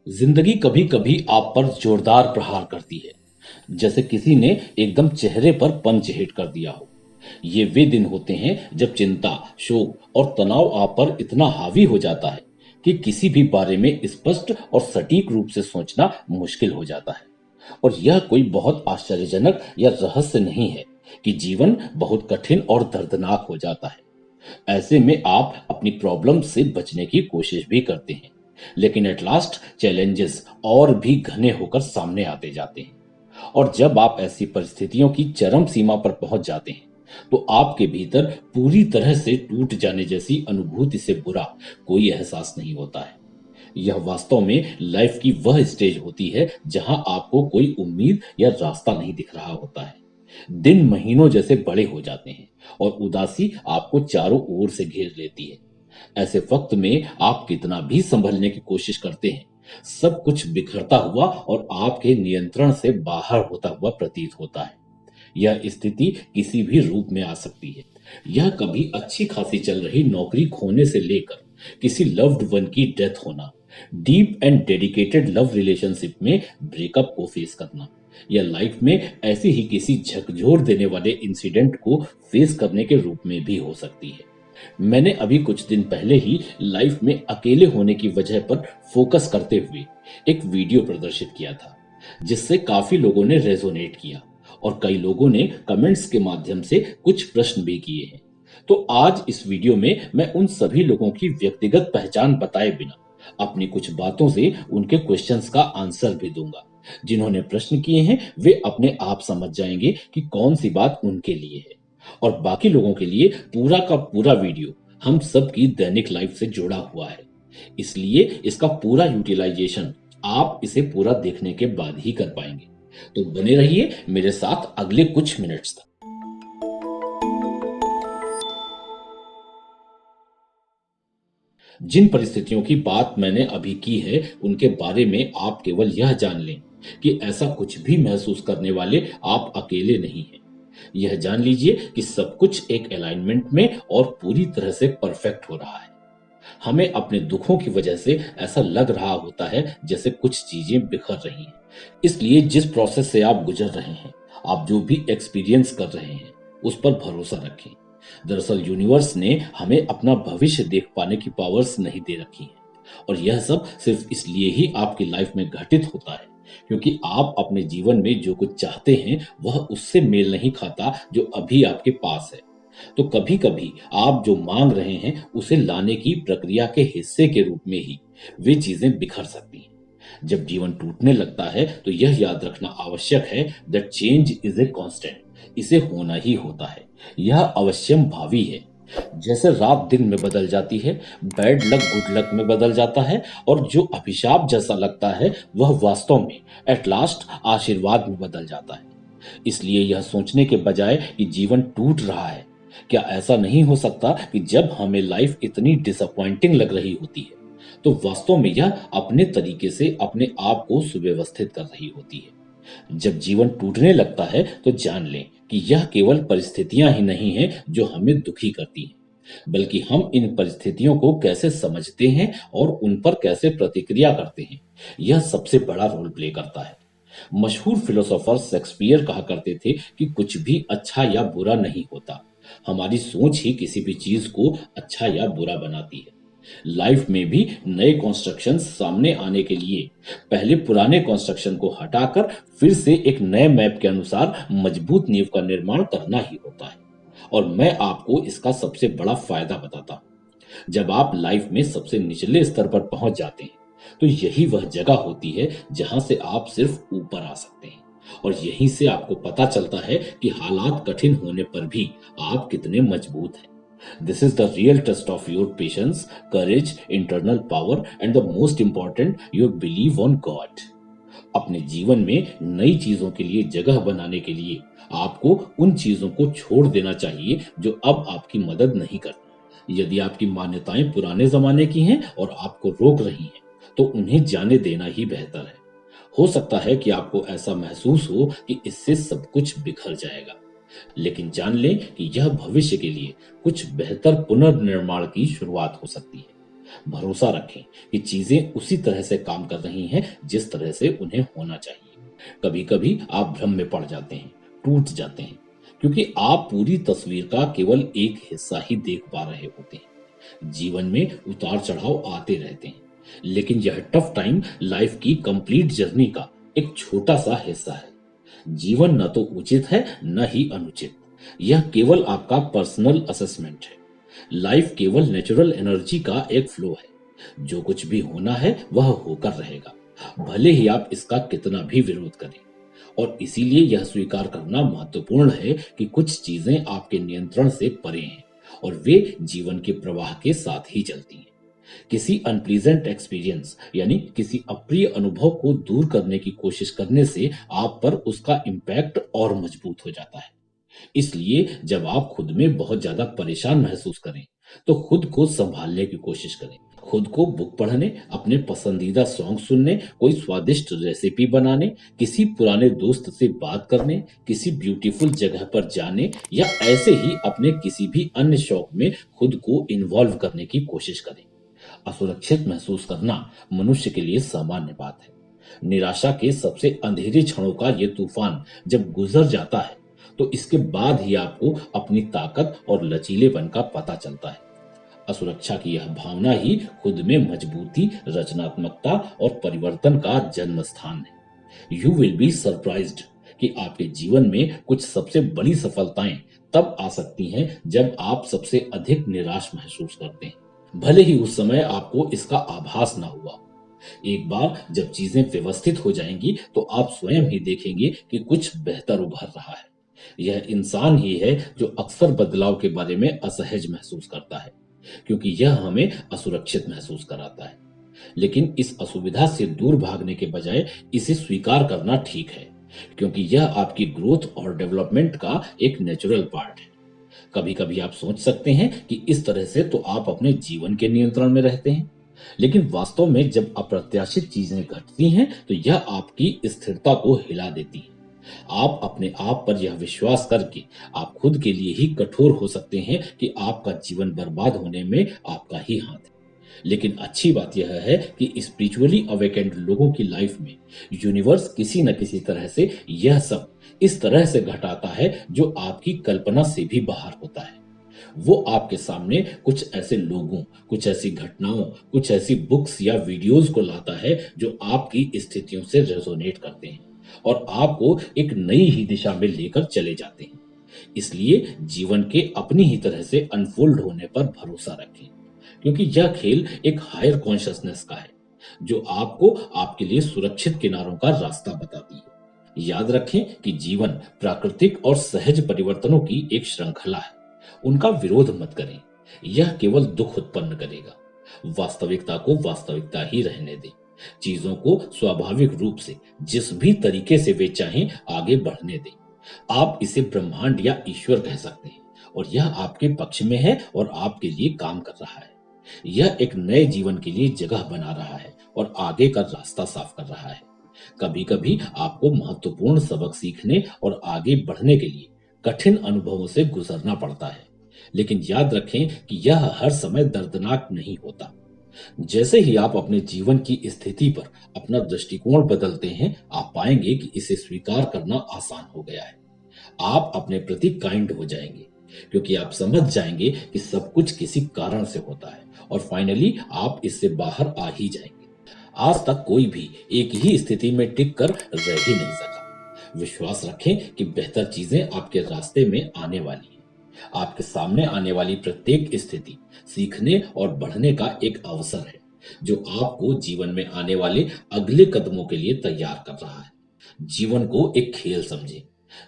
जिंदगी कभी कभी आप पर जोरदार प्रहार करती है, जैसे किसी ने एकदम चेहरे पर पंच हिट कर दिया हो। ये वे दिन होते हैं जब चिंता, शोक और तनाव आप पर इतना हावी हो जाता है कि किसी भी बारे में स्पष्ट और सटीक रूप से सोचना मुश्किल हो जाता है। और यह कोई बहुत आश्चर्यजनक या रहस्य नहीं है कि जीवन बहुत कठिन और दर्दनाक हो जाता है। ऐसे में आप अपनी प्रॉब्लम से बचने की कोशिश भी करते हैं, लेकिन एट लास्ट चैलेंजेस और भी घने होकर सामने आते जाते हैं। और जब आप ऐसी परिस्थितियों की चरम सीमा पर पहुंच जाते हैं, तो आपके भीतर पूरी तरह से टूट जाने जैसी अनुभूति से बुरा कोई एहसास नहीं होता है। यह वास्तव में लाइफ की वह स्टेज होती है जहां आपको कोई उम्मीद या रास्ता नहीं दिख रहा होता है। दिन महीनों जैसे बड़े हो जाते हैं और उदासी आपको चारों ओर से घेर लेती है। ऐसे वक्त में आप कितना भी संभलने की कोशिश करते हैं, सब कुछ बिखरता हुआ और आपके नियंत्रण से बाहर होता हुआ प्रतीत होता है। यह स्थिति किसी भी रूप में आ सकती है। यह कभी अच्छी खासी चल रही नौकरी खोने से लेकर किसी लव्ड वन की डेथ होना, deep and dedicated love relationship में ब्रेकअप को फेस करना, या लाइफ में ऐसी ही किसी झकझोर देने वाले इंसिडेंट को फेस करने के रूप में भी हो सकती है। मैंने अभी कुछ दिन पहले ही लाइफ में अकेले होने की वजह पर फोकस करते हुए एक वीडियो प्रदर्शित किया था, जिससे काफी लोगों ने रेजोनेट किया और कई लोगों ने कमेंट्स के माध्यम से कुछ प्रश्न भी किए हैं। तो आज इस वीडियो में मैं उन सभी लोगों की व्यक्तिगत पहचान बताए बिना अपनी कुछ बातों से उनके क्वेश्चंस का आंसर भी दूंगा। जिन्होंने प्रश्न किए हैं वे अपने आप समझ जाएंगे कि कौन सी बात उनके लिए है, और बाकी लोगों के लिए पूरा का पूरा वीडियो हम सब की दैनिक लाइफ से जुड़ा हुआ है। इसलिए इसका पूरा यूटिलाइजेशन आप इसे पूरा देखने के बाद ही कर पाएंगे। तो बने रहिए मेरे साथ अगले कुछ मिनट्स तक। जिन परिस्थितियों की बात मैंने अभी की है, उनके बारे में आप केवल यह जान लें कि ऐसा कुछ भी महसूस करने वाले आप अकेले नहीं हैं। यह जान लीजिए कि सब कुछ एक अलाइनमेंट में और पूरी तरह से परफेक्ट हो रहा है। हमें अपने दुखों की वजह से ऐसा लग रहा होता है जैसे कुछ चीजें बिखर रही हैं। इसलिए जिस प्रोसेस से आप गुजर रहे हैं, आप जो भी एक्सपीरियंस कर रहे हैं, उस पर भरोसा रखें। दरअसल यूनिवर्स ने हमें अपना भविष्य देख पाने की पावर्स नहीं दे रखी है, और यह सब सिर्फ इसलिए ही आपकी लाइफ में घटित होता है क्योंकि आप अपने जीवन में जो कुछ चाहते हैं वह उससे मेल नहीं खाता जो अभी आपके पास है। तो कभी कभी आप जो मांग रहे हैं उसे लाने की प्रक्रिया के हिस्से के रूप में ही वे चीजें बिखर सकती हैं। जब जीवन टूटने लगता है तो यह याद रखना आवश्यक है that change is a constant. इसे होना ही होता है। यह अवश्यम भावी है। जैसे रात दिन में बदल जाती है, बैड लक गुड लक में बदल जाता है, और जो अभिशाप जैसा लगता है वह वास्तव में एट लास्ट आशीर्वाद में बदल जाता है। इसलिए यह सोचने के बजाय कि जीवन टूट रहा है, क्या ऐसा नहीं हो सकता कि जब हमें लाइफ इतनी डिसअपॉइंटिंग लग रही होती है तो वास्तव में यह अपने तरीके से अपने आप को सुव्यवस्थित कर रही होती है। जब जीवन टूटने लगता है तो जान लें कि यह केवल परिस्थितियां ही नहीं हैं जो हमें दुखी करती हैं, बल्कि हम इन परिस्थितियों को कैसे समझते हैं और उन पर कैसे प्रतिक्रिया करते हैं, यह सबसे बड़ा रोल प्ले करता है। मशहूर फिलोसोफर शेक्सपियर कहा करते थे कि कुछ भी अच्छा या बुरा नहीं होता, हमारी सोच ही किसी भी चीज को अच्छा या बुरा बनाती है। लाइफ में भी नए कंस्ट्रक्शन सामने आने के लिए पहले पुराने कंस्ट्रक्शन को हटाकर फिर से एक नए मैप के अनुसार मजबूत नींव का निर्माण करना ही होता है। और मैं आपको इसका सबसे बड़ा फायदा बताता हूं। जब आप लाइफ में सबसे निचले स्तर पर पहुंच जाते हैं तो यही वह जगह होती है जहां से आप सिर्फ ऊपर आ सकते हैं, और यहीं से आपको पता चलता है कि हालात कठिन होने पर भी आप कितने मजबूत हैं। This is the real test of your patience, courage, internal power, and the most important, your belief on God. अपने जीवन में नई चीजों के लिए जगह बनाने के लिए आपको उन चीजों को छोड़ देना चाहिए जो अब आपकी मदद नहीं करती। यदि आपकी मान्यताएं पुराने जमाने की हैं और आपको रोक रही हैं, तो उन्हें जाने देना ही बेहतर है। हो सकता है कि आपको ऐसा महसूस हो कि इससे सब कुछ बिखर जाएगा, लेकिन जान लें कि यह भविष्य के लिए कुछ बेहतर पुनर्निर्माण की शुरुआत हो सकती है। भरोसा रखें कि चीजें उसी तरह से काम कर रही हैं जिस तरह से उन्हें होना चाहिए। कभी कभी आप भ्रम में पड़ जाते हैं, टूट जाते हैं, क्योंकि आप पूरी तस्वीर का केवल एक हिस्सा ही देख पा रहे होते हैं। जीवन में उतार चढ़ाव आते रहते हैं, लेकिन यह टफ टाइम लाइफ की कंप्लीट जर्नी का एक छोटा सा हिस्सा है। जीवन न तो उचित है न ही अनुचित, यह केवल आपका पर्सनल असेसमेंट है। लाइफ केवल नेचुरल एनर्जी का एक फ्लो है। जो कुछ भी होना है वह होकर रहेगा, भले ही आप इसका कितना भी विरोध करें। और इसीलिए यह स्वीकार करना महत्वपूर्ण है कि कुछ चीजें आपके नियंत्रण से परे हैं और वे जीवन के प्रवाह के साथ ही चलती हैं। किसी अनप्लीजेंट एक्सपीरियंस यानी किसी अप्रिय अनुभव को दूर करने की कोशिश करने से आप पर उसका इम्पैक्ट और मजबूत हो जाता है। इसलिए जब आप खुद में बहुत ज्यादा परेशान महसूस करें, तो खुद को संभालने की कोशिश करें। खुद को बुक पढ़ने, अपने पसंदीदा सॉन्ग सुनने, कोई स्वादिष्ट रेसिपी बनाने, किसी पुराने दोस्त से बात करने, किसी ब्यूटीफुल जगह पर जाने या ऐसे ही अपने किसी भी अन्य शौक में खुद को इन्वॉल्व करने की कोशिश करें। असुरक्षित महसूस करना मनुष्य के लिए सामान्य बात है। निराशा के सबसे अंधेरे क्षणों का ये तूफान जब गुजर जाता है, तो इसके बाद ही आपको अपनी ताकत और लचीलेपन का पता चलता है। असुरक्षा की यह भावना ही खुद में मजबूती, रचनात्मकता और परिवर्तन का जन्म स्थान है। यू विल बी सरप्राइज्ड कि आपके जीवन में कुछ सबसे बड़ी सफलताएं तब आ सकती हैं जब आप सबसे अधिक निराश महसूस करते हैं, भले ही उस समय आपको इसका आभास ना हुआ। एक बार जब चीजें व्यवस्थित हो जाएंगी, तो आप स्वयं ही देखेंगे कि कुछ बेहतर उभर रहा है। यह इंसान ही है जो अक्सर बदलाव के बारे में असहज महसूस करता है, क्योंकि यह हमें असुरक्षित महसूस कराता है। लेकिन इस असुविधा से दूर भागने के बजाय इसे स्वीकार करना ठीक है, क्योंकि यह आपकी ग्रोथ और डेवलपमेंट का एक नेचुरल पार्ट है। कभी कभी आप सोच सकते हैं कि इस तरह से तो आप अपने जीवन के नियंत्रण में रहते हैं, लेकिन वास्तव में जब अप्रत्याशित चीजें घटती हैं, तो यह आपकी स्थिरता को हिला देती है। आप अपने आप पर यह विश्वास करके आप खुद के लिए ही कठोर हो सकते हैं कि आपका जीवन बर्बाद होने में आपका ही हाथ है। लेकिन अच्छी बात यह है कि स्पिरिचुअली अवेकेंड लोगों की लाइफ में यूनिवर्स किसी न किसी तरह से यह सब इस तरह से घटाता है जो आपकी कल्पना से भी बाहर होता है। वो आपके सामने कुछ ऐसे लोगों, कुछ ऐसी घटनाओं, कुछ ऐसी बुक्स या वीडियोस को लाता है जो आपकी स्थितियों से रेजोनेट करते हैं और आपको एक नई ही दिशा में लेकर चले जाते हैं। इसलिए जीवन के अपनी ही तरह से अनफोल्ड होने पर भरोसा रखें, क्योंकि यह खेल एक हायर कॉन्शियसनेस का है जो आपको आपके लिए सुरक्षित किनारों का रास्ता बताती है। याद रखें कि जीवन प्राकृतिक और सहज परिवर्तनों की एक श्रृंखला है। उनका विरोध मत करें, यह केवल दुख उत्पन्न करेगा। वास्तविकता को वास्तविकता ही रहने दें। चीजों को स्वाभाविक रूप से जिस भी तरीके से वे चाहें आगे बढ़ने दें। आप इसे ब्रह्मांड या ईश्वर कह सकते हैं, और यह आपके पक्ष में है और आपके लिए काम कर रहा है। यह एक नए जीवन के लिए जगह बना रहा है और आगे का रास्ता साफ कर रहा है। कभी कभी आपको महत्वपूर्ण सबक सीखने और आगे बढ़ने के लिए कठिन अनुभवों से गुजरना पड़ता है, लेकिन याद रखें कि यह हर समय दर्दनाक नहीं होता। जैसे ही आप अपने जीवन की स्थिति पर अपना दृष्टिकोण बदलते हैं, आप पाएंगे कि इसे स्वीकार करना आसान हो गया है। आप अपने प्रति काइंड हो जाएंगे, क्योंकि आप समझ जाएंगे कि सब कुछ किसी कारण से होता है और फाइनली आप इससे बाहर आ ही जाएंगे। आज तक कोई भी एक ही स्थिति में टिक कर रह ही नहीं सका। विश्वास रखें कि बेहतर चीजें आपके रास्ते में आने वाली हैं। आपके सामने आने वाली प्रत्येक स्थिति सीखने और बढ़ने का एक अवसर है, जो आपको जीवन में आने वाले अगले कदमों के लिए तैयार कर रहा है। जीवन को एक खेल समझें।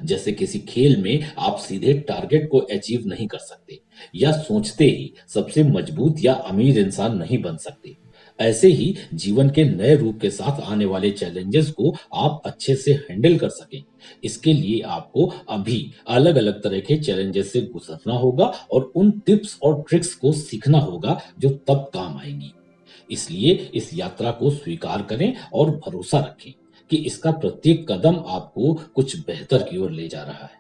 जैसे किसी खेल में आप सीधे टारगेट को अचीव नहीं कर सकते या सोचते ही सबसे मजबूत या अमीर इंसान नहीं बन सकते, ऐसे ही जीवन के नए रूप के साथ आने वाले चैलेंजेस को आप अच्छे से हैंडल कर सकें, इसके लिए आपको अभी अलग अलग तरह के चैलेंजेस से गुजरना होगा और उन टिप्स और ट्रिक्स को सीखना होगा जो तब काम आएंगी। इसलिए इस यात्रा को स्वीकार करें और भरोसा रखें कि इसका प्रत्येक कदम आपको कुछ बेहतर की ओर ले जा रहा है।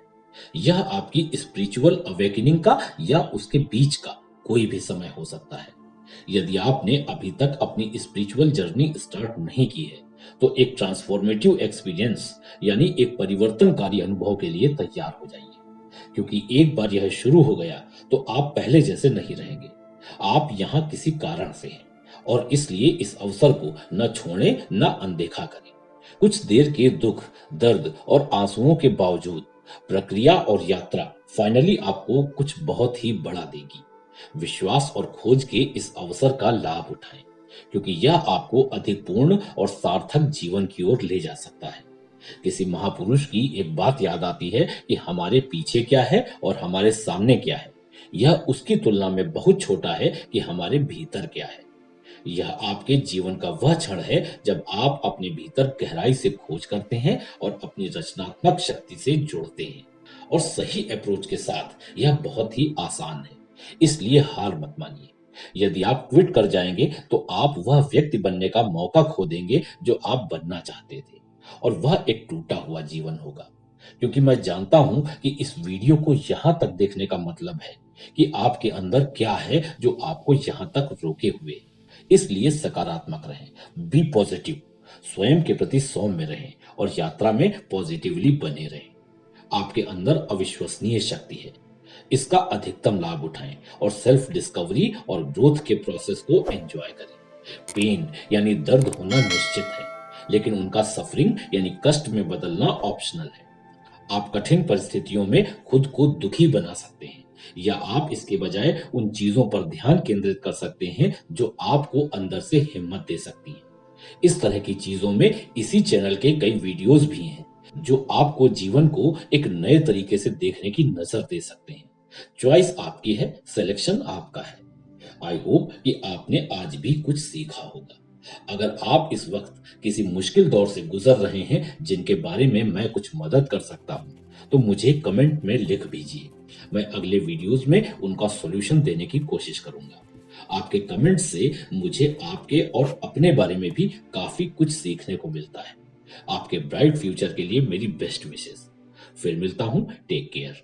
यह आपकी स्पिरिचुअल अवेकनिंग का या उसके बीच का कोई भी समय हो सकता है। यदि आपने अभी तक अपनी स्पिरिचुअल जर्नी स्टार्ट नहीं की है, तो एक ट्रांसफॉर्मेटिव एक्सपीरियंस यानी एक परिवर्तनकारी अनुभव के लिए तैयार हो जाइए। क्योंकि एक बार यह शुरू हो गया तो आप पहले जैसे नहीं रहेंगे। आप यहाँ किसी कारण से हैं और इसलिए इस अवसर को न छोड़ें न अनदेखा करें। कुछ देर के दुख, दर्द और आंसुओं के बावजूद प्रक्रिया और यात्रा फाइनली आपको कुछ बहुत ही बड़ा देगी। विश्वास और खोज के इस अवसर का लाभ उठाएं, क्योंकि यह आपको अधिक पूर्ण और सार्थक जीवन की ओर ले जा सकता है। किसी महापुरुष की एक बात याद आती है कि हमारे पीछे क्या है और हमारे सामने क्या है, यह उसकी तुलना में बहुत छोटा है कि हमारे भीतर क्या है। यह आपके जीवन का वह क्षण है जब आप अपने भीतर गहराई से खोज करते हैं और अपनी रचनात्मक शक्ति से जुड़ते हैं। और सही अप्रोच के साथ यह बहुत ही आसान है, इसलिए हार मत मानिए। यदि आप क्विट कर जाएंगे तो आप वह व्यक्ति बनने का मौका खो देंगे जो आप बनना चाहते थे, और वह एक टूटा हुआ जीवन होगा। क्योंकि मैं जानता हूं कि इस वीडियो को यहां तक देखने का मतलब है कि आपके अंदर क्या है जो आपको यहां तक रोके हुए है। इसलिए सकारात्मक रहें, बी पॉजिटिव, स्वयं के प्रति सौम्य रहें और यात्रा में पॉजिटिवली बने रहें। आपके अंदर अविश्वसनीय शक्ति है, इसका अधिकतम लाभ उठाएं और सेल्फ डिस्कवरी और ग्रोथ के प्रोसेस को एंजॉय करें। पेन यानी दर्द होना निश्चित है, लेकिन उनका सफरिंग यानी कष्ट में बदलना ऑप्शनल है। आप कठिन परिस्थितियों में खुद को दुखी बना सकते हैं, या आप इसके बजाय उन चीजों पर ध्यान केंद्रित कर सकते हैं जो आपको अंदर से हिम्मत दे सकती हैं। इस तरह की चीजों में इसी चैनल के कई वीडियोस भी हैं जो आपको जीवन को एक नए तरीके से देखने की नजर दे सकते हैं। चॉइस आपकी है, सिलेक्शन आपका है। आई होप कि आपने आज भी कुछ सीखा होगा। अगर आप इस वक्त किसी मुश्किल दौर से गुजर रहे हैं जिनके बारे में मैं कुछ मदद कर सकता हूं, तो मुझे कमेंट में लिख दीजिए। मैं अगले वीडियोस में उनका सॉल्यूशन देने की कोशिश करूंगा। आपके कमेंट से मुझे आपके और अपने बारे में भी काफी कुछ सीखने को मिलता है। आपके ब्राइट फ्यूचर के लिए मेरी बेस्ट विशेस। फिर मिलता हूं, टेक केयर।